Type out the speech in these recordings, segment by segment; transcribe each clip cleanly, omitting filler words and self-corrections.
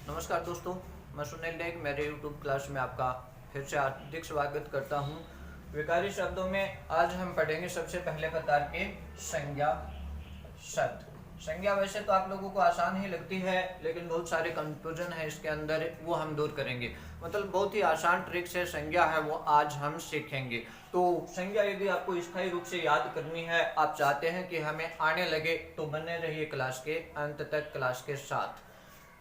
नमस्कार दोस्तों, मैं सुनील नेग मेरे YouTube क्लास में आपका फिर से हार्दिक स्वागत करता हूं। विकारी शब्दों में आज हम पढ़ेंगे सबसे पहले प्रकार के संज्ञा शब्द। संज्ञा वैसे तो आप लोगों को आसान ही लगती है, लेकिन बहुत सारे कंफ्यूजन है इसके अंदर, वो हम दूर करेंगे। मतलब बहुत ही आसान ट्रिक से संज्ञा है वो आज हम सीखेंगे। तो संज्ञा यदि आपको स्थायी रूप से याद करनी है, आप चाहते हैं कि हमें आने लगे, तो बने रहिए क्लास के अंत तक क्लास के साथ।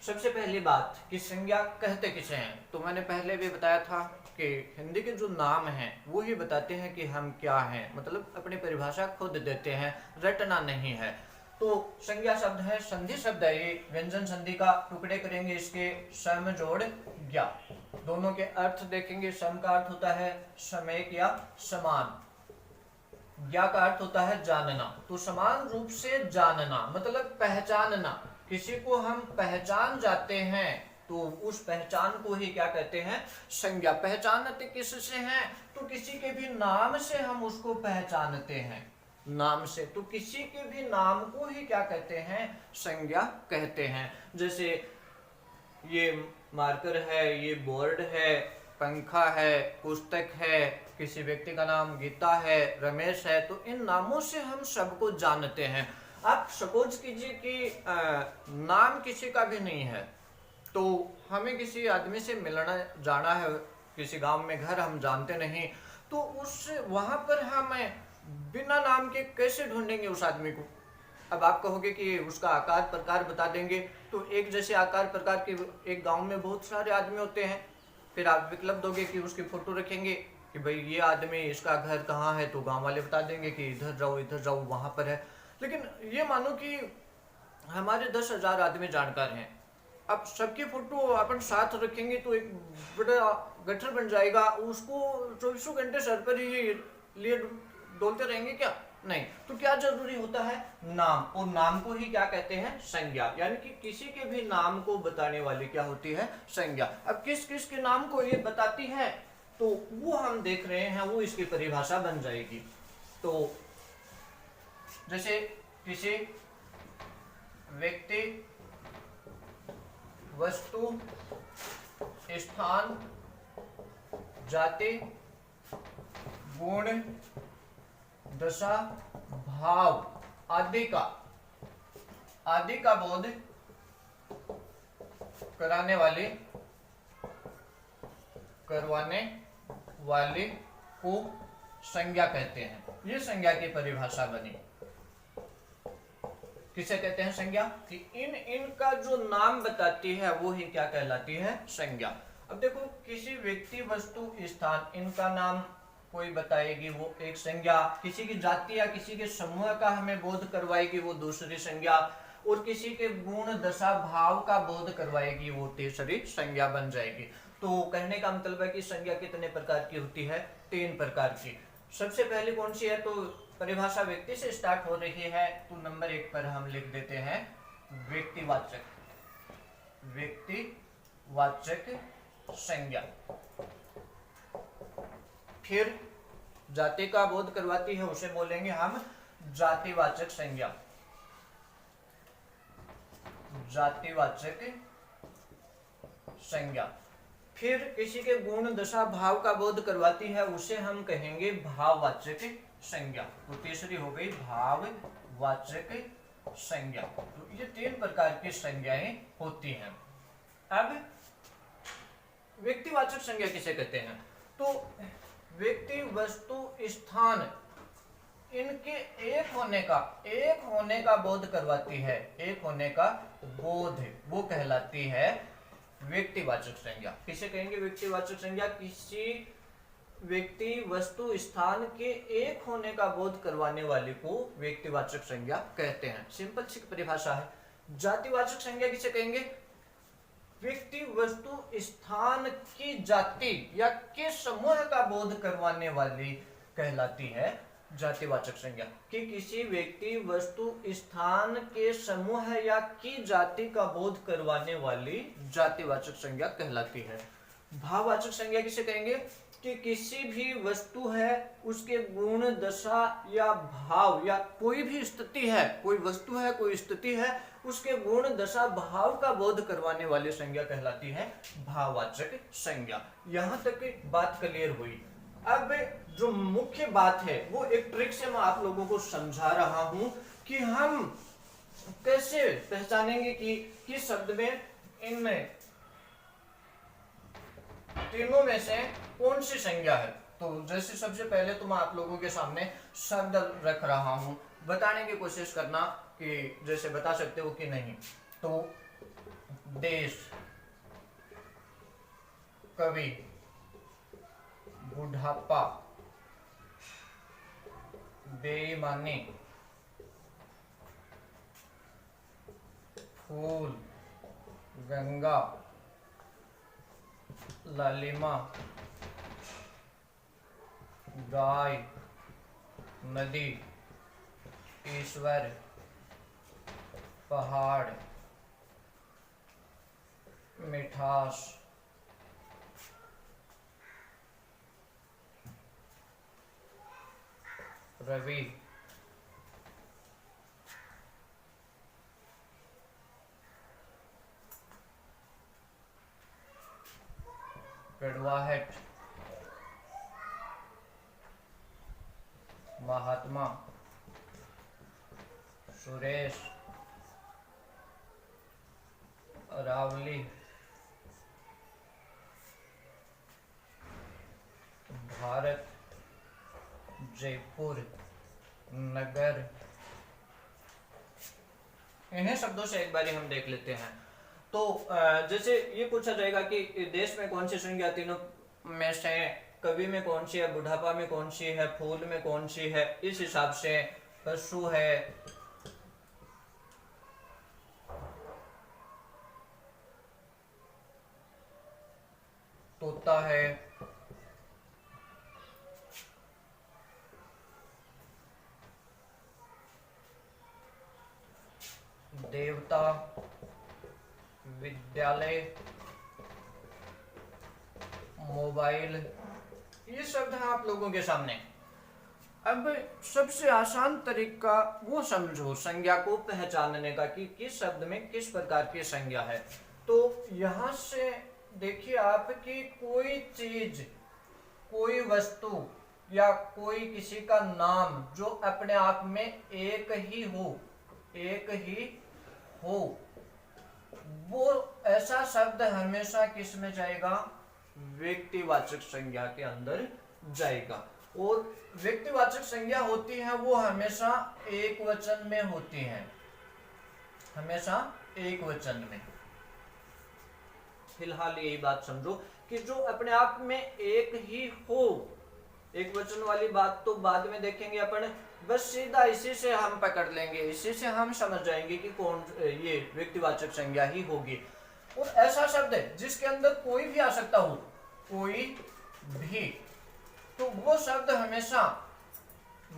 सबसे पहली बात कि संज्ञा कहते किसे हैं, तो मैंने पहले भी बताया था कि हिंदी के जो नाम हैं वो ही बताते हैं कि हम क्या हैं, मतलब अपनी परिभाषा खुद देते हैं, रटना नहीं है। तो संज्ञा शब्द है, संधि शब्द है, ये व्यंजन संधि का टुकड़े करेंगे इसके सम जोड़ ज्ञा। दोनों के अर्थ देखेंगे। सम का अर्थ होता है समेक या समान, ज्ञा का अर्थ होता है जानना। तो समान रूप से जानना मतलब पहचानना। किसी को हम पहचान जाते हैं तो उस पहचान को ही क्या कहते हैं, संज्ञा। पहचानते किससे हैं, तो किसी के भी नाम से हम उसको पहचानते हैं, नाम से। तो किसी के भी नाम को ही क्या कहते हैं, संज्ञा कहते हैं। जैसे ये मार्कर है, ये बोर्ड है, पंखा है, पुस्तक है, किसी व्यक्ति का नाम गीता है, रमेश है, तो इन नामों से हम सबको जानते हैं। आप सपोज कीजिए कि नाम किसी का भी नहीं है, तो हमें किसी आदमी से मिलना जाना है, किसी गांव में घर हम जानते नहीं, तो उस वहां पर हम बिना नाम के कैसे ढूंढेंगे उस आदमी को। अब आप कहोगे कि उसका आकार प्रकार बता देंगे, तो एक जैसे आकार प्रकार के एक गांव में बहुत सारे आदमी होते हैं। फिर आप विकल्प दोगे कि उसकी फोटो रखेंगे कि भाई ये आदमी, इसका घर कहाँ है, तो गांव वाले बता देंगे कि इधर जाओ वहां पर है। लेकिन ये मानो कि हमारे 10,000 आदमी जानकार हैं, अब सबकी फोटो अपन साथ रखेंगे तो एक बड़ा गठर बन जाएगा। उसको 24 घंटे सर पर ही लिए डोलते रहेंगे क्या? नहीं। तो क्या जरूरी होता है, नाम। और नाम को ही क्या कहते हैं, संज्ञा। यानी कि किसी के भी नाम को बताने वाली क्या होती है, संज्ञा। अब किस किस के नाम को ये बताती है, तो वो हम देख रहे हैं, वो इसकी परिभाषा बन जाएगी। तो जैसे किसी व्यक्ति, वस्तु, स्थान, जाति, गुण, दशा, भाव आदि का बोध करवाने वाले को संज्ञा कहते हैं। ये संज्ञा की परिभाषा बनी। किसे कहते हैं, संज्ञा। कि इनका जो नाम बताती है वो ही क्या कहलाती है, संज्ञा। अब देखो, किसी व्यक्ति, वस्तु, स्थान, इनका नाम कोई बताएगी वो एक संज्ञा। किसी की जाति या किसी के समूह का हमें बोध करवाएगी वो दूसरी संज्ञा। और किसी के गुण, दशा, भाव का बोध करवाएगी वो तीसरी संज्ञा बन जाएगी। तो कहने का मतलब है कि संज्ञा कितने प्रकार की होती है, 3 प्रकार की। सबसे पहले कौन सी है, तो परिभाषा व्यक्ति से स्टार्ट हो रही है, तो नंबर 1 पर हम लिख देते हैं व्यक्तिवाचक संज्ञा। फिर जाति का बोध करवाती है, उसे बोलेंगे हम जातिवाचक संज्ञा। फिर किसी के गुण, दशा, भाव का बोध करवाती है, उसे हम कहेंगे भाववाचक संज्ञा। तो तीसरी हो गई भाववाचक संज्ञा। तो ये 3 प्रकार की संज्ञाएं होती हैं। अब व्यक्तिवाचक संज्ञा किसे कहते हैं, तो व्यक्ति, वस्तु, स्थान, इनके एक होने का बोध करवाती है। एक होने का बोध, वो कहलाती है व्यक्तिवाचक संज्ञा। किसे कहेंगे व्यक्तिवाचक संज्ञा? किसी व्यक्ति, वस्तु, स्थान के एक होने का बोध करवाने वाले को व्यक्तिवाचक संज्ञा कहते हैं। सिंपल सी परिभाषा है। जातिवाचक संज्ञा किसे कहेंगे? व्यक्ति, वस्तु, स्थान की जाति या के समूह का बोध करवाने वाली कहलाती है जातिवाचक संज्ञा। कि किसी व्यक्ति, वस्तु, स्थान के समूह या की जाति का बोध करवाने वाली जातिवाचक संज्ञा कहलाती है। भाववाचक संज्ञा किसे कहेंगे कि किसी भी वस्तु है उसके गुण दशा या भाव या कोई भी स्थिति है, कोई वस्तु है कोई स्थिति है, उसके गुण दशा भाव का बोध करवाने वाली संज्ञा कहलाती है भाववाचक संज्ञा। यहां तक की बात क्लियर हुई। अब जो मुख्य बात है वो एक ट्रिक से मैं आप लोगों को समझा रहा हूं कि हम कैसे पहचानेंगे कि किस शब्द में इन तीनों में से कौन सी संज्ञा है। तो जैसे सबसे पहले तो मैं आप लोगों के सामने शब्द रख रहा हूं, बताने की कोशिश करना कि जैसे बता सकते हो कि नहीं। तो देश, कवि, बुढ़ापा, बेईमानी, फूल, गंगा, लालिमा, गाय, नदी, ईश्वर, पहाड़, मिठास, रवि, कड़वाहट, महात्मा, सुरेश, अरावली, भारत, जयपुर, नगर। इन्हीं शब्दों से एक बारी हम देख लेते हैं। तो जैसे ये पूछा जाएगा कि देश में कौन सी संज्ञा तीनों में से, कवि में कौन सी है, बुढ़ापा में कौन सी है, फूल में कौन सी है, इस हिसाब से पशु है, तोता है, देवता, विद्यालय, मोबाइल, ये शब्द है आप लोगों के सामने। अब सबसे आसान तरीका वो समझो संज्ञा को पहचानने का कि किस शब्द में किस प्रकार की संज्ञा है। तो यहां से देखिए आप कि कोई चीज, कोई वस्तु या कोई किसी का नाम जो अपने आप में एक ही हो, वो ऐसा शब्द हमेशा किस में जाएगा, व्यक्तिवाचक संज्ञा के अंदर जाएगा। और व्यक्तिवाचक संज्ञा होती है वो हमेशा एक वचन में होती है, हमेशा एक वचन में। फिलहाल यही बात समझो कि जो अपने आप में एक ही हो, एक वचन वाली बात तो बाद में देखेंगे अपन, बस सीधा इसी से हम पकड़ लेंगे, इसी से हम समझ जाएंगे कि कौन ये व्यक्तिवाचक संज्ञा ही होगी। और ऐसा शब्द है जिसके अंदर कोई भी आ सकता हो, कोई भी, तो वो शब्द हमेशा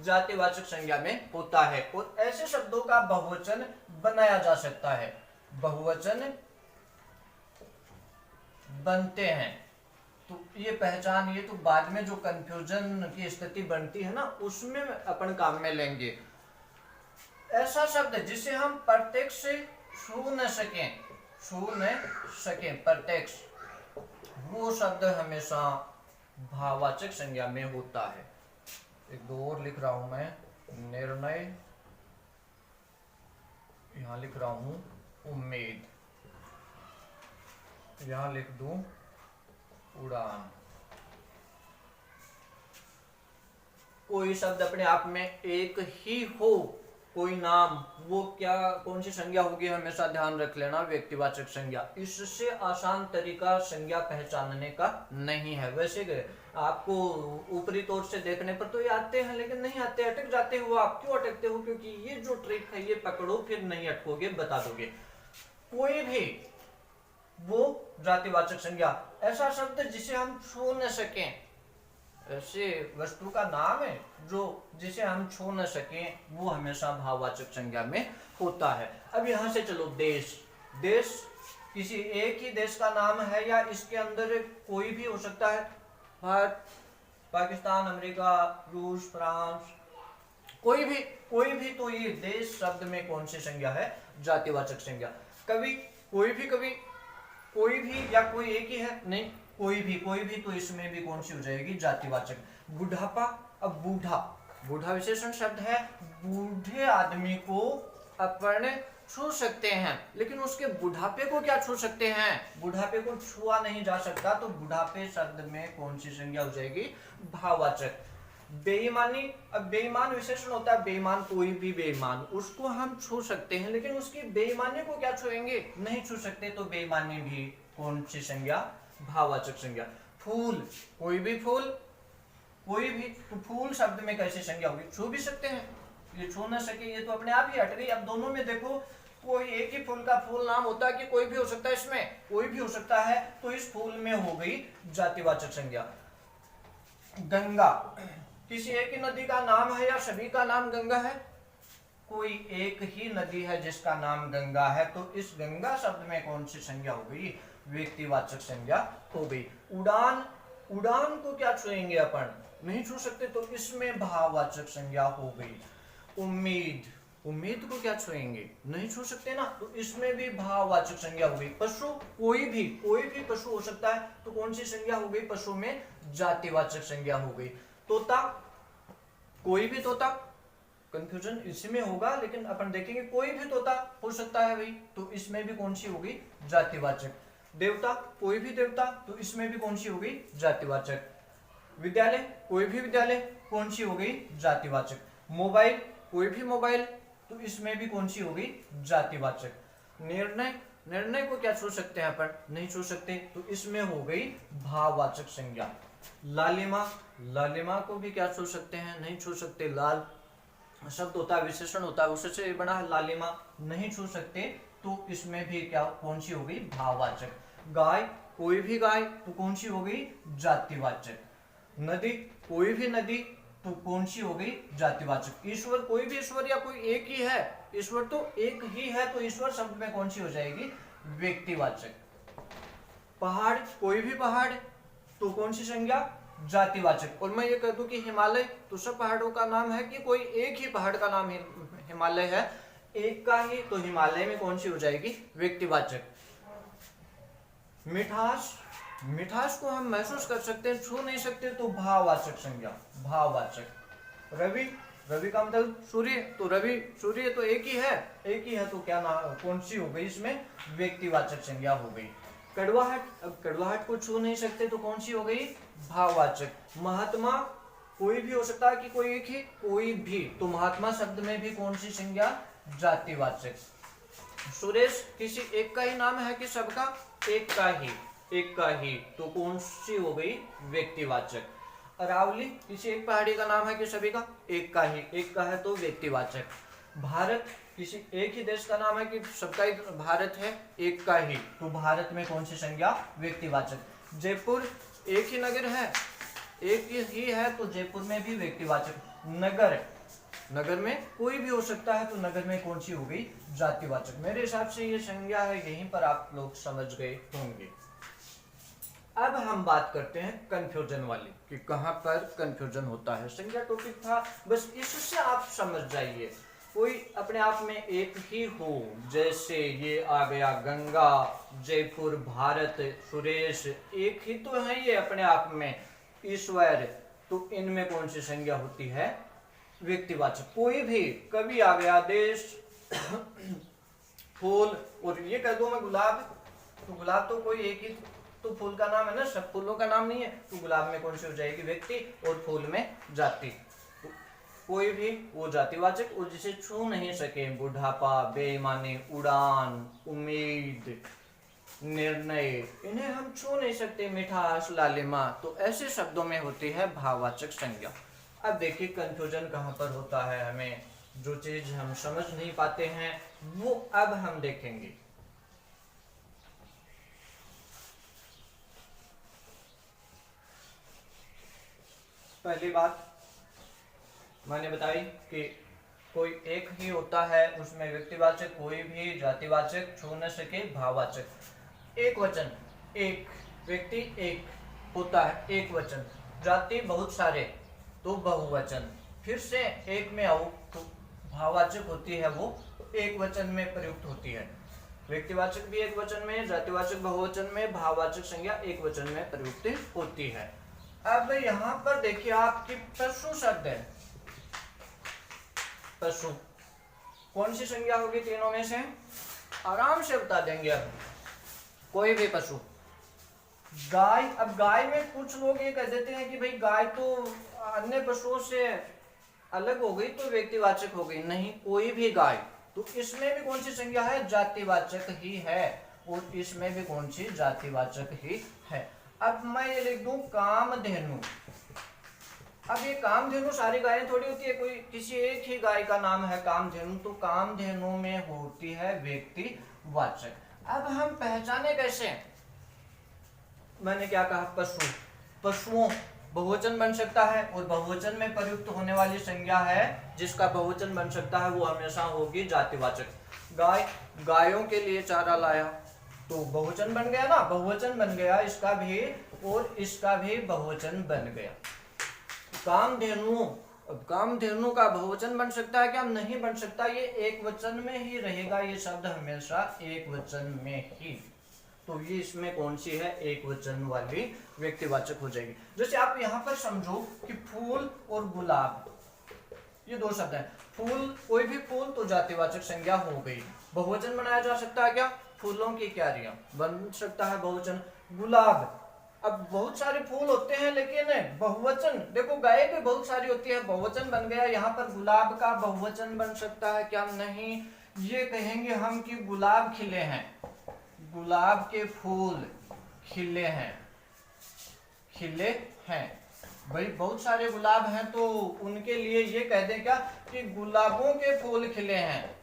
जातिवाचक संज्ञा में होता है। और ऐसे शब्दों का बहुवचन बनाया जा सकता है, बहुवचन बनते हैं। तो ये पहचान, ये तो बाद में जो कंफ्यूजन की स्थिति बनती है ना, उसमें अपन काम में लेंगे। ऐसा शब्द जिसे हम प्रत्यक्ष से छू न सकें प्रत्यक्ष, वो शब्द हमेशा भाववाचक संज्ञा में होता है। एक दो और लिख रहा हूं मैं, निर्णय, यहां लिख रहा हूं उम्मीद, यहां लिख दूं उड़ान। कोई शब्द अपने आप में एक ही हो, कोई नाम, वो क्या, कौन सी संज्ञा होगी, हमेशा ध्यान रख लेना, व्यक्तिवाचक संज्ञा। इससे आसान तरीका संज्ञा पहचानने का नहीं है। वैसे आपको ऊपरी तौर से देखने पर तो ये आते हैं, लेकिन नहीं आते, अटक जाते हो। आप क्यों अटकते हो? क्योंकि ये जो ट्रिक है ये पकड़ो, फिर नहीं अटकोगे, बता दोगे। कोई भी वो जातिवाचक संज्ञा, ऐसा शब्द जिसे हम छू न सकें, ऐसे वस्तु का नाम है जो जिसे हम छू न सकें, वो हमेशा भाववाचक संज्ञा में होता है। अब यहां से चलो देश, देश किसी एक ही देश का नाम है या इसके अंदर कोई भी हो सकता है? भारत, पाकिस्तान, अमेरिका, रूस, फ्रांस, कोई भी तो ये देश शब्द में कौन सी संज्ञा है? जातिवाचक संज्ञा। कभी कोई भी या कोई एक ही है? नहीं, कोई भी तो इसमें भी कौन सी हो जाएगी? जातिवाचक। बुढ़ापा, अब बूढ़ा विशेषण शब्द है। बूढ़े आदमी को अपन छू सकते हैं, लेकिन उसके बुढ़ापे को क्या छू सकते हैं? बुढ़ापे को छुआ नहीं जा सकता, तो बुढ़ापे शब्द में कौन सी संज्ञा हो जाएगी? भाववाचक। बेईमानी, अब बेईमान विशेषण होता है। बेईमान, कोई भी बेईमान, उसको हम छू सकते हैं, लेकिन उसकी बेईमानी को क्या छुएंगे? नहीं छू सकते, तो बेईमानी भी कौन सी संज्ञा? भाववाचक संज्ञा। फूल, कोई भी तो फूल शब्द में कैसी संज्ञा होगी? छू भी सकते हैं, ये छू ना सके, ये तो अपने आप ही हट गई। अब दोनों में देखो, कोई एक ही फूल का फूल नाम होता है कि कोई भी हो सकता है? इसमें कोई भी हो सकता है, तो इस फूल में हो गई जातिवाचक संज्ञा। गंगा, किसी एक ही नदी का नाम है या सभी का नाम गंगा है? कोई एक ही नदी है जिसका नाम गंगा है, तो इस गंगा शब्द में कौन सी संज्ञा हो गई? व्यक्तिवाचक संज्ञा हो गई। उड़ान को क्या छुएंगे अपन? नहीं छू सकते, तो इसमें भाववाचक संज्ञा हो गई। उम्मीद को क्या छुएंगे? नहीं छू सकते ना, तो इसमें भी भाववाचक संज्ञा हो गई। पशु, कोई भी पशु हो सकता है, तो कौन सी संज्ञा हो गई? पशु में जातिवाचक संज्ञा हो गई। तोता, कोई भी तोता, कंफ्यूजन इसमें होगा, लेकिन अपन देखेंगे कोई भी तोता हो सकता है भाई, तो इसमें भी कौन सी होगी? जातिवाचक। देवता, कोई भी देवता, तो इसमें भी कौन सी होगी? जातिवाचक। विद्यालय, कोई भी विद्यालय, कौन सी हो गई? जातिवाचक। मोबाइल, कोई भी मोबाइल, तो इसमें भी कौन सी हो गई? जातिवाचक। निर्णय को क्या छू सकते हैं अपन? नहीं छू सकते, तो इसमें हो गई भाववाचक संज्ञा। लालिमा को भी क्या छू सकते हैं? नहीं छू सकते। लाल शब्द होता है, विशेषण होता है, उससे बना है लालिमा, नहीं छू सकते, तो इसमें भी क्या कौन सी हो गई? भाववाचक। गाय, कोई भी गाय, तो कौन सी हो गई? जातिवाचक। नदी, कोई भी नदी, तो कौन सी हो गई? जातिवाचक। ईश्वर, कोई भी ईश्वर या कोई एक ही है? ईश्वर तो एक ही है, तो ईश्वर शब्द में कौन सी हो जाएगी? व्यक्तिवाचक। पहाड़, कोई भी पहाड़, तो कौन सी संज्ञा? जातिवाचक। और मैं ये कह दूं कि हिमालय, तो सब पहाड़ों का नाम है कि कोई एक ही पहाड़ का नाम हिमालय है, एक का ही, तो हिमालय में कौन सी हो जाएगी? व्यक्तिवाचक। मिठास को हम महसूस कर सकते हैं, छू नहीं सकते, तो भाववाचक संज्ञा, भाववाचक। रवि का मतलब सूर्य, तो सूर्य तो एक ही है, तो क्या नाम कौन सी हो गई? इसमें व्यक्तिवाचक संज्ञा हो गई। कड़वाहट, अब कड़वाहट को छू नहीं सकते, तो कौन सी हो गई? भाववाचक। महात्मा, कोई भी हो सकता है कि कोई एक ही? कोई भी, तो महात्मा शब्द में भी कौन सी संज्ञा? जातिवाचक। सुरेश, किसी एक का ही नाम है कि सबका? एक का ही, तो कौन सी हो गई? व्यक्तिवाचक। अरावली, किसी एक पहाड़ी का नाम है कि सभी का? एक का है, तो व्यक्तिवाचक। भारत, किसी एक ही देश का नाम है कि सबका ही भारत है? एक का ही, तो भारत में कौन सी संज्ञा? व्यक्तिवाचक। जयपुर, एक ही नगर है, एक ही है, तो जयपुर में भी व्यक्तिवाचक। नगर में कोई भी हो सकता है, तो नगर में कौन सी हो गई? जातिवाचक। मेरे हिसाब से ये संज्ञा है, यहीं पर आप लोग समझ गए होंगे। अब हम बात करते हैं कंफ्यूजन वाली, कि कहां पर कंफ्यूजन होता है। संज्ञा टॉपिक था, बस इससे आप समझ जाइए। कोई अपने आप में एक ही हो, जैसे ये आ गया गंगा, जयपुर, भारत, सुरेश, एक ही तो है ये अपने आप में। ईश्वर, तो इनमें कौन सी संज्ञा होती है? व्यक्तिवाचक। कोई भी, कभी आ गया देश, फूल, और ये कह दो मैं गुलाब, तो गुलाब तो कोई एक ही तो फूल का नाम है ना, सब फूलों का नाम नहीं है, तो गुलाब में कौन सी हो जाएगी? व्यक्ति, और फूल में जाति। कोई भी, वो जातिवाचक, और जिसे छू नहीं सके, बुढ़ापा, बेईमानी, उड़ान, उम्मीद, निर्णय, इन्हें हम छू नहीं सकते। मिठास, लालिमा, तो ऐसे शब्दों में होती है भाववाचक संज्ञा। अब देखिए कंफ्यूजन कहाँ पर होता है, हमें जो चीज हम समझ नहीं पाते हैं वो अब हम देखेंगे। पहली बात मैंने बताई कि कोई एक ही होता है, उसमें व्यक्तिवाचक, कोई भी, जातिवाचक, छू न सके, भाववाचक। एक वचन, एक व्यक्ति एक होता है, एक वचन। जाति बहुत सारे, तो बहुवचन। फिर से एक में आओ तो भाववाचक होती है, वो एक वचन में प्रयुक्त होती है। व्यक्तिवाचक भी एक वचन में, जातिवाचक बहुवचन में, भाववाचक संज्ञा एक वचन में प्रयुक्त होती है। अब यहाँ पर देखिए आपकी पशु शब्द है। पशु कौन सी संज्ञा होगी तीनों में से? आराम से बता देंगे। अब कोई भी पशु, गाय। अब गाय में कुछ लोग ये कह देते हैं कि भाई गाय तो अन्य पशुओं से अलग हो गई तो व्यक्तिवाचक हो गई। नहीं, कोई भी गाय, तो इसमें भी कौन सी संज्ञा है? जातिवाचक ही है। और इसमें भी कौन सी? जातिवाचक ही है। अब मैं ये लिख दूं कामधेनु। अब ये कामधेनु सारी गायें थोड़ी होती है, कोई किसी एक ही गाय का नाम है कामधेनु, तो कामधेनु में होती है व्यक्तिवाचक। अब हम पहचाने कैसे? मैंने क्या कहा? पशु। पशुओं बहुवचन बन सकता है, और बहुवचन में प्रयुक्त होने वाली संज्ञा है जिसका बहुवचन बन सकता है वो हमेशा होगी जातिवाचक। गाय, गायों के लिए चारा लाया, तो बहुवचन बन गया ना, बहुवचन बन गया इसका भी, और इसका भी बहुवचन बन गया। कामधेनु, अब कामधेनु का बहुवचन बन सकता है क्या? नहीं बन सकता, ये एक वचन में ही रहेगा। ये शब्द हमेशा एक वचन में ही, तो ये इसमें कौन सी है? एक वचन वाली व्यक्तिवाचक हो जाएगी। जैसे आप यहाँ पर समझो कि फूल और गुलाब, ये दो शब्द हैं। फूल, कोई भी फूल तो जातिवाचक संज्ञा हो गई। बहुवचन बनाया जा सकता है क्या? फूलों की क्यारियां, बन सकता है बहुवचन। गुलाब, अब बहुत सारे फूल होते हैं लेकिन बहुवचन, देखो गाय भी बहुत सारी होती है, बहुवचन बन गया। यहाँ पर गुलाब का बहुवचन बन सकता है क्या? नहीं। ये कहेंगे हम कि गुलाब खिले हैं, गुलाब के फूल खिले हैं, खिले हैं। भाई बहुत सारे गुलाब हैं तो उनके लिए ये कह दें क्या कि गुलाबों के फूल खिले हैं,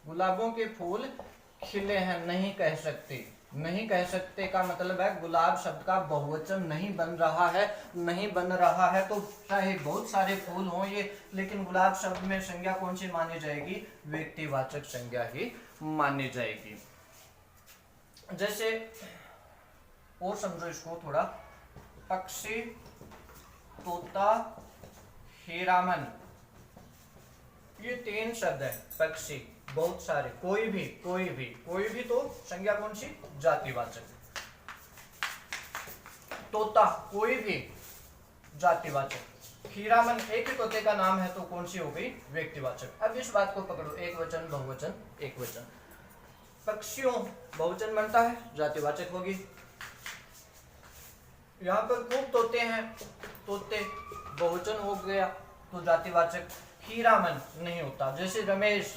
गुलाबों के फूल खिले हैं। नहीं कह सकते, नहीं कह सकते का मतलब है गुलाब शब्द का बहुवचन नहीं बन रहा है, नहीं बन रहा है। तो चाहे बहुत सारे फूल हों ये, लेकिन गुलाब शब्द में संज्ञा कौन सी मानी जाएगी? व्यक्तिवाचक संज्ञा ही मानी जाएगी। जैसे और समझो इसको थोड़ा, पक्षी, तोता, हीरामन, ये तीन शब्द है। पक्षी बहुत सारे, कोई भी, कोई भी, कोई भी, तो संज्ञा कौन सी? जातिवाचक। तोता, कोई भी, जातिवाचक। हीरामन, एक ही तोते का नाम है तो कौन सी हो गई? व्यक्तिवाचक। अब इस बात को पकड़ो, एक वचन, बहुवचन, एक वचन। पक्षियों बहुवचन बनता है, जातिवाचक होगी। यहाँ पर खूब तोते हैं, तोते बहुवचन हो गया तो जातिवाचक। हीरामन नहीं होता। जैसे रमेश,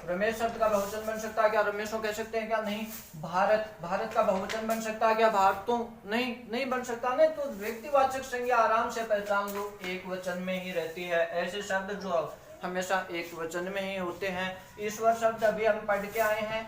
रमेश शब्द का बहुवचन बन सकता है क्या? रमेशों कह सकते हैं क्या? नहीं। भारत, भारत का बहुवचन बन सकता है क्या? भारतों, नहीं, नहीं बन सकता। नहीं, तो व्यक्तिवाचक संज्ञा आराम से पहचान लो, एक वचन में ही रहती है। ऐसे शब्द जो हमेशा एक वचन में ही होते हैं। ईश्वर शब्द अभी हम पढ़ के आए हैं,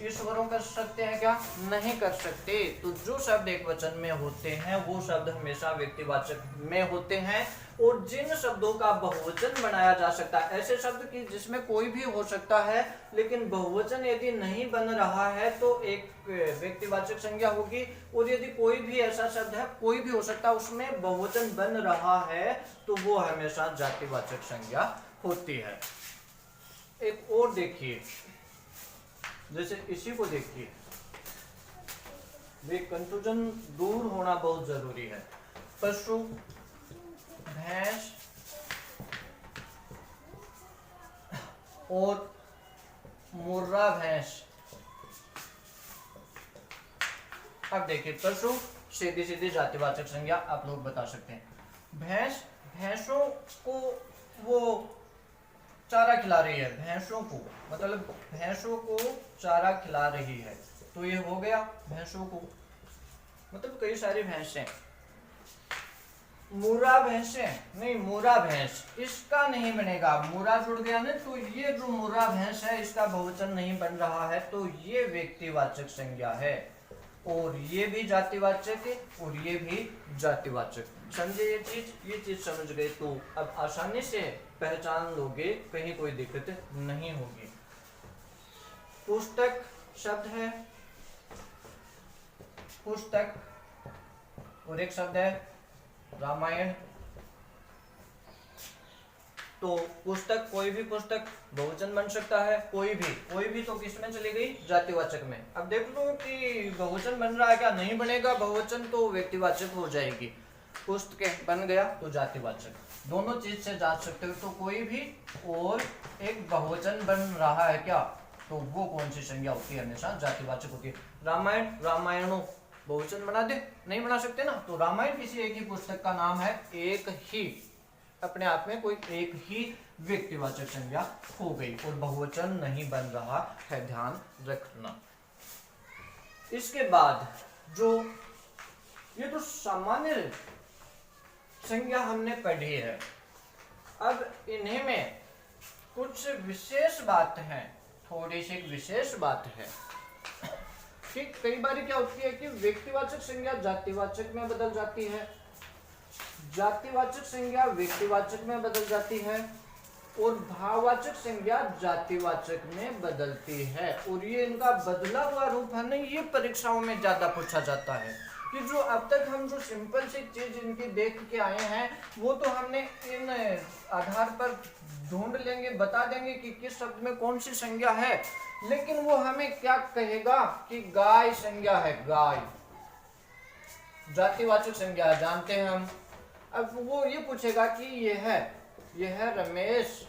ईश्वरों कर सकते हैं क्या? नहीं कर सकते। तो जो शब्द एक वचन में होते हैं वो शब्द हमेशा व्यक्तिवाचक में होते हैं। और जिन शब्दों का बहुवचन बनाया जा सकता है, ऐसे शब्द की जिसमें कोई भी हो सकता है लेकिन बहुवचन यदि नहीं बन रहा है तो एक व्यक्तिवाचक संज्ञा होगी। और यदि कोई भी ऐसा शब्द है, कोई भी हो सकता है, उसमें बहुवचन बन रहा है तो वो हमेशा जातिवाचक संज्ञा होती है। एक और देखिए, जैसे इसी को देखिए, वे कंफ्यूजन दूर होना बहुत जरूरी है। पशु, भैंस और मुर्रा भैंस। अब देखिए, पशु सीधी सीधी जातिवाचक संज्ञा आप लोग बता सकते हैं। भैंस, भैंसों को वो चारा खिला रही है, भैंसों को, मतलब भैंसों को चारा खिला रही है, तो ये हो गया भैंसों को, मतलब कई सारी भैंसें। मुर्रा भैंसें, नहीं, मुर्रा भैंस, इसका नहीं बनेगा, मुर्रा जुड़ गया ना, तो ये जो मुर्रा भैंस है इसका बहुवचन नहीं बन रहा है, तो ये व्यक्तिवाचक संज्ञा है। और ये भी जातिवाचक है और ये भी जातिवाचक। समझे ये चीज समझ गए तो अब आसानी से पहचान लोगे, कहीं कोई दिक्कत नहीं होगी। पुस्तक शब्द है, पुस्तक और एक शब्द है रामायण। तो पुस्तक, कोई भी पुस्तक बहुवचन बन सकता है, कोई भी तो किस में चली गई, जातिवाचक में। अब देख लो कि बहुवचन बन रहा है क्या, नहीं बनेगा बहुवचन तो व्यक्तिवाचक हो जाएगी। पुस्तकें बन गया तो जातिवाचक, दोनों चीज से जांच सकते हो। तो कोई भी और एक बहुवचन बन रहा है क्या, तो वो कौन सी संज्ञा होती है, हमेशा जातिवाचक होती है। रामायण, रामायणों, बहुवचन बना दे, नहीं बना सकते ना। तो रामायण किसी एक ही पुस्तक का नाम है, एक ही अपने आप में कोई एक ही व्यक्तिवाचक संज्ञा हो गई और बहुवचन नहीं बन रहा है, ध्यान रखना। इसके बाद जो ये तो सामान्य संज्ञा हमने पढ़ी है, अब इन्हीं में कुछ विशेष बात है, थोड़ी सी विशेष बात है कि कई बार क्या होती है कि व्यक्तिवाचक संज्ञा जातिवाचक में बदल जाती है, जातिवाचक संज्ञा व्यक्तिवाचक में बदल जाती है और भाववाचक संज्ञा जातिवाचक में बदलती है। और ये इनका बदला हुआ रूप है ना, ये परीक्षाओं में ज्यादा पूछा जाता है कि जो अब तक हम जो सिंपल सी चीज इनकी देख के आए हैं वो तो हमने इन आधार पर ढूंढ लेंगे, बता देंगे कि किस शब्द में कौन सी संज्ञा है, लेकिन वो हमें क्या कहेगा कि गाय संज्ञा है, गाय जातिवाचक संज्ञा है, जानते हैं हम। अब वो ये पूछेगा कि यह रमेश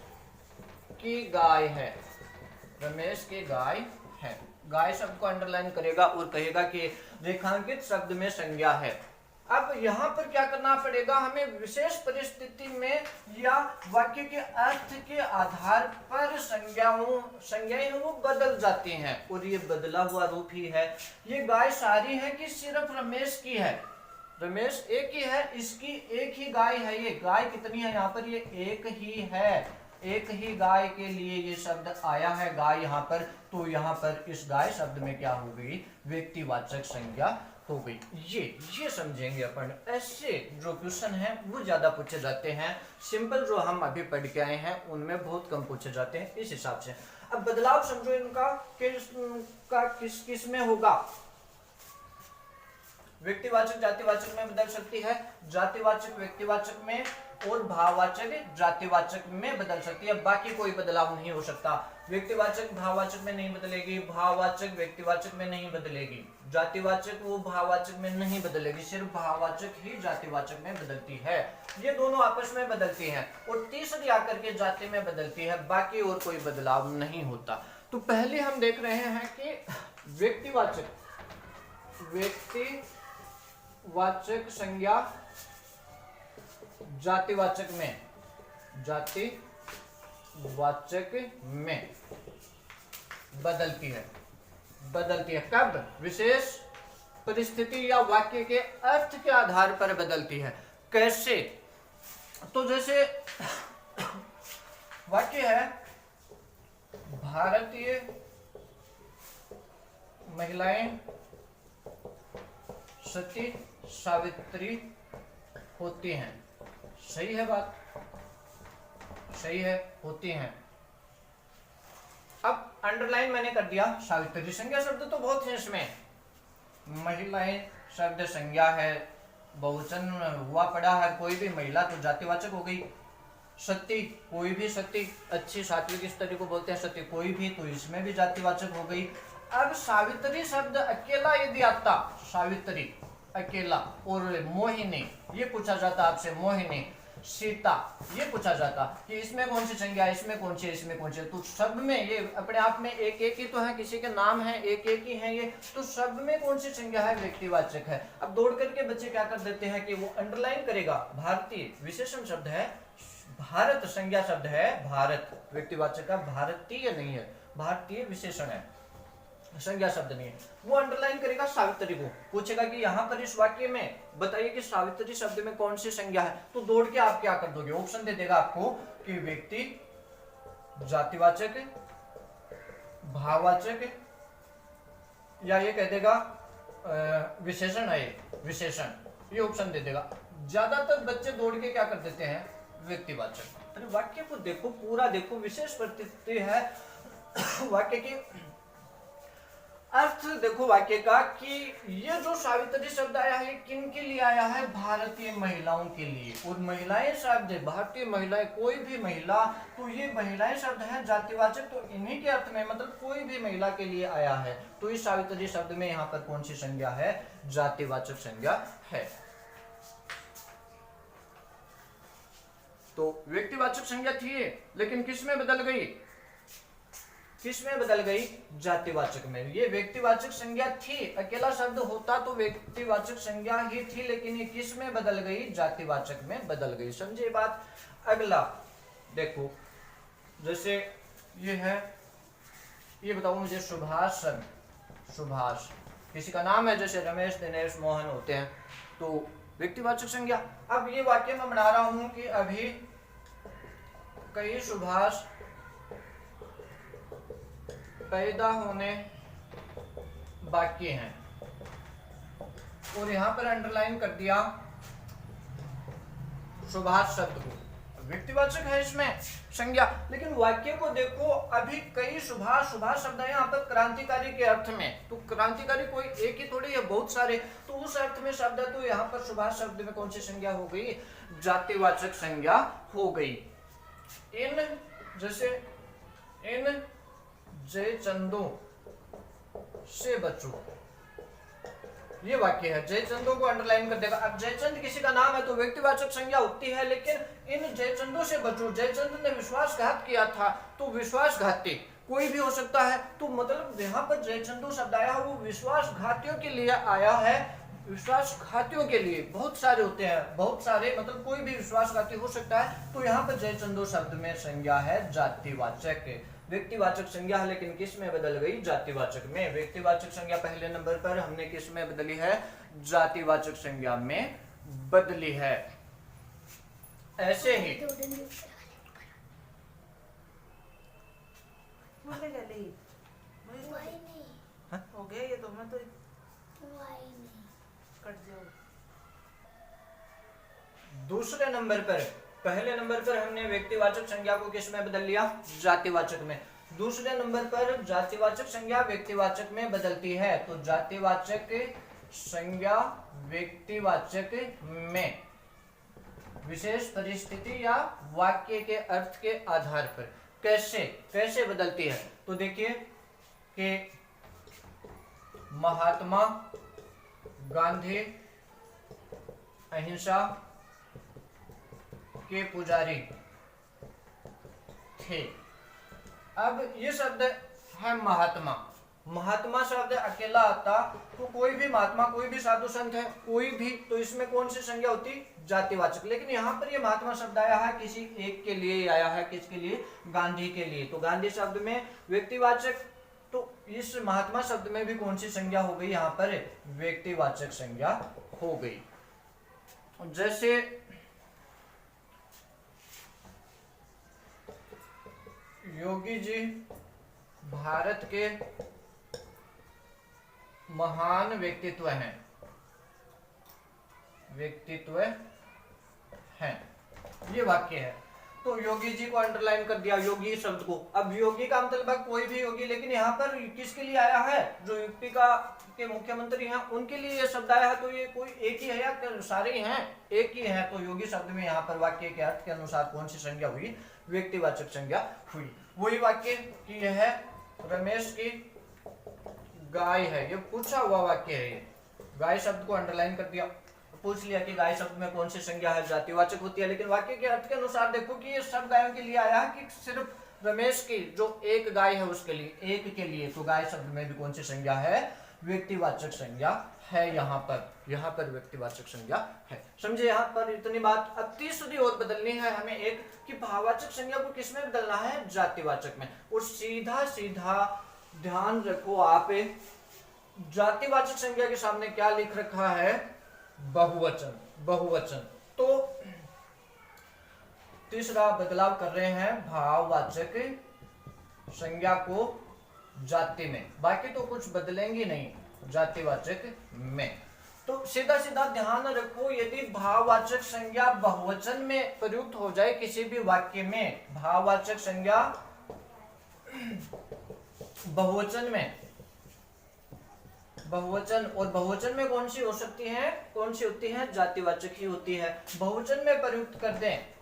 की गाय है, रमेश की गाय है, गाय शब्द को अंडरलाइन करेगा और कहेगा कि रेखांकित शब्द में संज्ञा है। अब यहाँ पर क्या करना पड़ेगा, हमें विशेष परिस्थिति में या वाक्य के अर्थ के आधार पर संज्ञाएं वो बदल जाती हैं और ये बदला हुआ रूप ही है। ये गाय सारी है कि सिर्फ रमेश की है, रमेश एक ही है, इसकी एक ही गाय है। ये गाय कितनी है, यहाँ पर ये एक ही है, एक ही गाय के लिए ये शब्द आया है गाय यहाँ पर। तो यहाँ पर इस गाय शब्द में क्या हो गई, व्यक्तिवाचक संज्ञा हो गई। ये समझेंगे अपन। ऐसे जो क्वेश्चन हैं वो ज्यादा पूछे जाते हैं, सिंपल जो हम अभी पढ़ के आए हैं उनमें बहुत कम पूछे जाते हैं, इस हिसाब से। अब बदलाव समझो इनका किस किस में होगा। व्यक्तिवाचक जातिवाचक में बदल सकती है, जातिवाचक व्यक्तिवाचक में और भाववाचक जातिवाचक में बदल सकती है, बाकी कोई बदलाव नहीं हो सकता। व्यक्तिवाचक भाववाचक में नहीं बदलेगी, भाववाचक व्यक्तिवाचक में नहीं बदलेगी, जातिवाचक वो भाववाचक में नहीं बदलेगी, सिर्फ भाववाचक ही जातिवाचक में बदलती है। ये दोनों आपस में बदलती हैं और तीसरी आकर के जाति में बदलती है, बाकी और कोई बदलाव नहीं होता। तो पहले हम देख रहे हैं कि व्यक्तिवाचक संज्ञा जातिवाचक में बदलती है। कब, विशेष परिस्थिति या वाक्य के अर्थ के आधार पर बदलती है। कैसे, तो जैसे वाक्य है भारतीय महिलाएं सती सावित्री होती हैं, सही है बात, सही है, होती हैं। अब अंडरलाइन मैंने कर दिया, सावित्री संज्ञा शब्द तो बहुत है इसमें, महिलाएं शब्द संज्ञा है, बहुवचन हुआ पड़ा है, कोई भी महिला तो जातिवाचक हो गई। सती, कोई भी सती, अच्छी सात्विक स्त्री को बोलते हैं सती, कोई भी, तो इसमें भी जातिवाचक हो गई। अब सावित्री शब्द अकेला यदि आता, सावित्री अकेला, और मोहिनी, ये पूछा जाता आपसे, मोहिनी, सीता, ये पूछा जाता कि इसमें कौन सी संज्ञा है, इसमें कौन सी, इसमें कौन सी, तो शब्द में ये अपने आप में एक एक ही तो है, किसी के नाम है एक एक ही है ये, तो शब्द में कौन सी संज्ञा है, व्यक्तिवाचक है। अब दौड़ करके बच्चे क्या कर देते हैं कि वो अंडरलाइन करेगा, भारतीय विशेषण शब्द है, भारत संज्ञा शब्द है, भारत व्यक्तिवाचक का, भारतीय नहीं है, भारतीय विशेषण है, संज्ञा शब्द नहीं है। वो अंडरलाइन करेगा सावित्री को, पूछेगा कि यहाँ पर इस वाक्य में बताइए कि सावित्री शब्द में कौन सी संज्ञा है, तो दौड़ के आप क्या कर दोगे, ऑप्शन दे देगा आपको कि व्यक्ति, जातिवाचक, भाववाचक, या ये कह देगा विशेषण है, विशेषण, ये ऑप्शन दे देगा। ज्यादातर बच्चे दौड़ के क्या कर देते हैं, व्यक्तिवाचक। अरे वाक्य को देखो, पूरा देखो, विशेष परिस्थिति है वाक्य की। अर्थ देखो वाक्य का कि ये जो सावित्री शब्द आया है किन के लिए आया है, भारतीय महिलाओं के लिए। और महिलाएं शब्द है, भारतीय महिलाएं, कोई भी महिला, तो ये महिलाएं शब्द है जातिवाचक, तो इन्हीं के अर्थ में मतलब कोई भी महिला के लिए आया है। तो इस सावित्री शब्द में यहाँ पर कौन सी संज्ञा है, जातिवाचक संज्ञा है। तो व्यक्तिवाचक संज्ञा थी लेकिन किस में बदल गई, किस में बदल गई, जातिवाचक में। ये व्यक्तिवाचक संज्ञा थी, अकेला शब्द होता तो व्यक्तिवाचक संज्ञा ही थी, लेकिन ये किस में बदल गई, जातिवाचक में बदल गई। समझे बात। अगला देखो, जैसे ये है, ये बताओ मुझे सुभाष शब्द, सुभाष किसी का नाम है, जैसे रमेश, दिनेश, मोहन होते हैं, तो व्यक्तिवाचक संज्ञा। अब ये वाक्य मैं बना रहा हूं कि अभी कई सुभाष पैदा होने बाकी हैं, और यहां पर अंडरलाइन कर दिया सुभाष शब्द को, व्यक्तिवाचक है इसमें संज्ञा। लेकिन वाक्य को देखो, अभी कई सुभाष, सुभाष शब्द है यहाँ पर क्रांतिकारी के अर्थ में, तो क्रांतिकारी कोई एक ही थोड़ी है, बहुत सारे, तो उस अर्थ में शब्द है, तो यहाँ पर सुभाष शब्द में कौन सी संज्ञा हो गई, जातिवाचक संज्ञा हो गई। इन, जैसे इन जयचंदों से बचो, ये वाक्य है, जयचंदों को अंडरलाइन कर देगा। अब जयचंद किसी का नाम है तो व्यक्तिवाचक संज्ञा होती है, लेकिन इन जयचंदों से बचो, जयचंद ने विश्वासघात किया था, तो विश्वासघाती कोई भी हो सकता है, तो मतलब यहाँ पर जयचंदों शब्द आया है वो विश्वासघातियों के लिए आया है, विश्वासघातियों के लिए, बहुत सारे होते हैं, बहुत सारे, मतलब कोई भी विश्वासघाती हो सकता है, तो यहाँ पर जयचंदों शब्द में संज्ञा है जातिवाचक। व्यक्तिवाचक संज्ञा है लेकिन किस में बदल गई, जातिवाचक में। व्यक्तिवाचक संज्ञा पहले नंबर पर हमने किस में बदली है, जातिवाचक संज्ञा में बदली है। ऐसे ही हो गया ये तो, मैं तो कट जाओ। दूसरे नंबर पर, पहले नंबर पर हमने व्यक्तिवाचक संज्ञा को किस में बदल लिया, जातिवाचक में। दूसरे नंबर पर जातिवाचक संज्ञा व्यक्तिवाचक में बदलती है, तो जातिवाचक संज्ञा व्यक्तिवाचक में विशेष परिस्थिति या वाक्य के अर्थ के आधार पर कैसे कैसे बदलती है, तो देखिए कि महात्मा गांधी अहिंसा के पुजारी थे। अब ये शब्द है महात्मा, महात्मा शब्द अकेला आता तो कोई भी महात्मा, कोई भी साधु संत है, कोई भी, तो इसमें कौन सी संज्ञा होती, जातिवाचक। लेकिन यहाँ पर ये महात्मा शब्द आया है किसी एक के लिए आया है, किसके लिए, गांधी के लिए, तो गांधी शब्द में व्यक्तिवाचक, तो इस महात्मा शब्द में भी कौन सी संज्ञा हो गई, यहाँ पर व्यक्तिवाचक संज्ञा हो गई। जैसे योगी जी भारत के महान व्यक्तित्व हैं, व्यक्तित्व हैं, ये वाक्य है, तो योगी जी को अंडरलाइन कर दिया, योगी शब्द को। अब योगी का मतलब कोई भी योगी, लेकिन यहाँ पर किसके लिए आया है, जो यूपी का के मुख्यमंत्री हैं उनके लिए ये शब्द आया है, तो ये कोई एक ही है या सारे ही हैं, एक ही है, तो योगी शब्द में यहाँ पर वाक्य के अर्थ के अनुसार कौन सी संज्ञा हुई, व्यक्तिवाचक संज्ञा हुई। वही वाक्य कि यह रमेश की गाय है, ये पूछा हुआ वाक्य है, ये गाय शब्द को अंडरलाइन कर दिया, पूछ लिया कि गाय शब्द में कौन सी संज्ञा है, जातिवाचक होती है, लेकिन वाक्य के अर्थ के अनुसार देखो कि ये सब गायों के लिए आया है कि सिर्फ रमेश की जो एक गाय है उसके लिए, एक के लिए, तो गाय शब्द में भी कौन सी संज्ञा है, व्यक्तिवाचक संज्ञा है, यहाँ पर व्यक्तिवाचक संज्ञा है। समझे यहाँ पर इतनी बात। अब तीसरी और बदलनी है हमें एक, कि भाववाचक संज्ञा को किसमें बदलना है, जातिवाचक में। और सीधा सीधा ध्यान रखो आप, जातिवाचक संज्ञा के सामने क्या लिख रखा है, बहुवचन, बहुवचन। तो तीसरा बदलाव कर रहे हैं भाववाचक संज्ञा को जाति में, बाकी तो कुछ बदलेंगे नहीं जातिवाचक में। तो सीधा सीधा ध्यान रखो, यदि भाववाचक संज्ञा बहुवचन में प्रयुक्त हो जाए किसी भी वाक्य में, भाववाचक संज्ञा बहुवचन में बहुवचन, और बहुवचन में कौन सी हो सकती है, कौन सी होती है, जातिवाचक ही होती है। बहुवचन में प्रयुक्त कर दें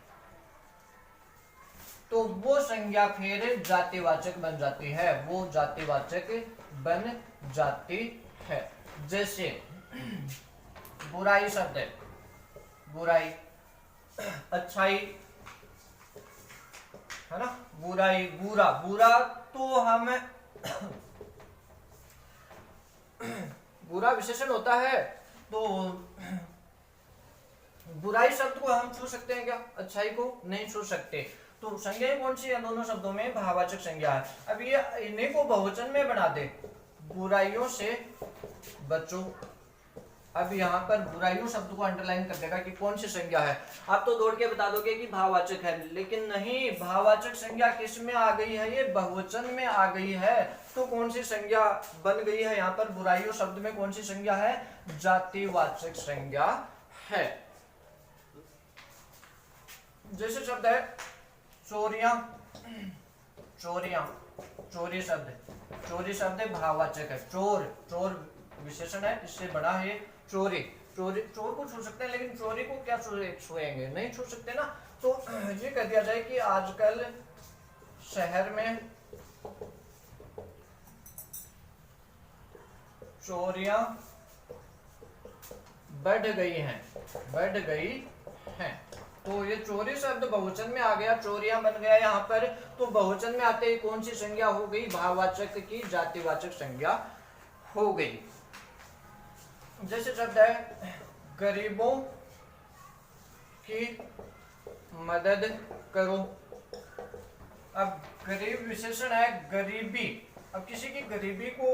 तो वो संज्ञा फिर जातिवाचक बन जाती है, वो जातिवाचक बन जाती है। जैसे बुराई शब्द है, बुराई, अच्छाई है ना, बुराई, बुरा, बुरा तो हम बुरा विशेषण होता है, तो बुराई शब्द को हम छू सकते हैं क्या, अच्छाई को नहीं छू सकते। तो संज्ञाएं कौन सी है, दोनों शब्दों में भाववाचक संज्ञा है। अब ये इन्हीं को बहुवचन में बना दे, बुराइयों से बचो। अब यहाँ पर बुराइयों शब्द को अंडरलाइन कर देगा कि कौन सी संज्ञा है। आप तो दौड़ के बता दोगे कि भाववाचक है, लेकिन नहीं, भाववाचक संज्ञा किस में आ गई है, ये बहुवचन में आ गई है। तो कौन सी संज्ञा बन गई है यहाँ पर, बुराइयों शब्द में कौन सी संज्ञा है, जातिवाचक संज्ञा है। जैसे शब्द है चोरियां, चोरियां, चोरी शब्द, चोरी शब्द भाववाचक है। चोर, चोर विशेषण है, इससे बड़ा है चोरी, चोरी, चोर को छू सकते हैं, लेकिन चोरी को क्या छुएंगे, नहीं छू सकते ना। तो ये कह दिया जाए कि आजकल शहर में चोरियां बढ़ गई हैं, बढ़ गई हैं। तो ये चोरी शब्द बहुवचन में आ गया, चोरियां बन गया यहाँ पर। तो बहुवचन में आते ही कौन सी संज्ञा हो गई, भाववाचक की जातिवाचक संज्ञा हो गई। जैसे शब्द है गरीबों की मदद करो। अब गरीब विशेषण है, गरीबी, अब किसी की गरीबी को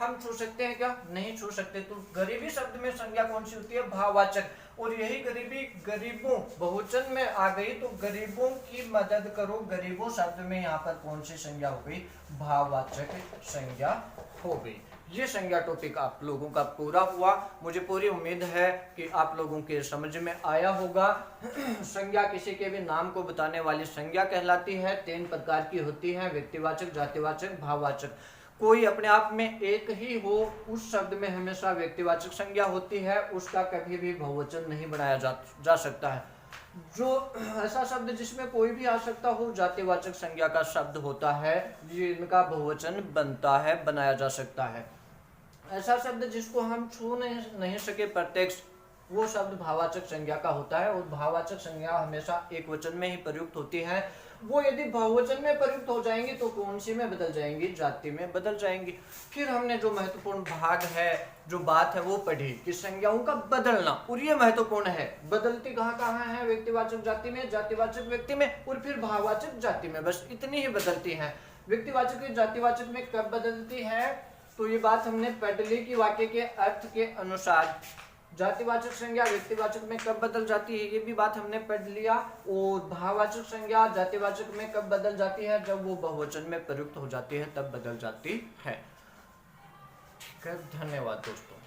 हम छू सकते हैं क्या, नहीं छू सकते। तो गरीबी शब्द में संज्ञा कौन सी होती है, भाववाचक। और यही गरीबी गरीबों बहुवचन में आ गई, तो गरीबों की मदद करो, गरीबों शब्द में यहाँ पर कौन सी संज्ञा हो गई, भाववाचक संज्ञा हो गई। ये संज्ञा टॉपिक आप लोगों का पूरा हुआ। मुझे पूरी उम्मीद है कि आप लोगों के समझ में आया होगा। संज्ञा किसी के भी नाम को बताने वाली संज्ञा कहलाती है। 3 प्रकार की होती है, व्यक्तिवाचक, जातिवाचक, भाववाचक। कोई अपने आप में एक ही हो, उस शब्द में हमेशा व्यक्तिवाचक संज्ञा होती है, उसका कभी भी बहुवचन नहीं बनाया जा सकता है। जो ऐसा शब्द जिसमें कोई भी आ सकता हो, जातिवाचक संज्ञा का शब्द होता है, ये इनका बहुवचन बनता है, बनाया जा सकता है। ऐसा शब्द जिसको हम छू नहीं सके प्रत्यक्ष, वो शब्द भाववाचक संज्ञा का होता है। और भाववाचक संज्ञा हमेशा एक वचन में ही प्रयुक्त होती है। वो यदि बहुवचन में प्रयुक्त हो जाएंगी तो कौन सी में बदल जाएंगी, जाति में बदल जाएंगी। फिर हमने जो महत्वपूर्ण भाग है, जो बात है वो पढ़ी कि संज्ञाओं का बदलना, और ये महत्वपूर्ण है। बदलती कहाँ है, व्यक्तिवाचक जाति में, जातिवाचक व्यक्ति में, और फिर भाववाचक जाति में, बस इतनी ही बदलती है। व्यक्तिवाचक जातिवाचक में कब बदलती है, तो ये बात हमने पढ़ ली कि वाक्य के अर्थ के अनुसार। जातिवाचक संज्ञा व्यक्तिवाचक में कब बदल जाती है, ये भी बात हमने पढ़ लिया। और भाववाचक संज्ञा जातिवाचक में कब बदल जाती है, जब वो बहुवचन में प्रयुक्त हो जाती है तब बदल जाती है। ठीक है, धन्यवाद दोस्तों।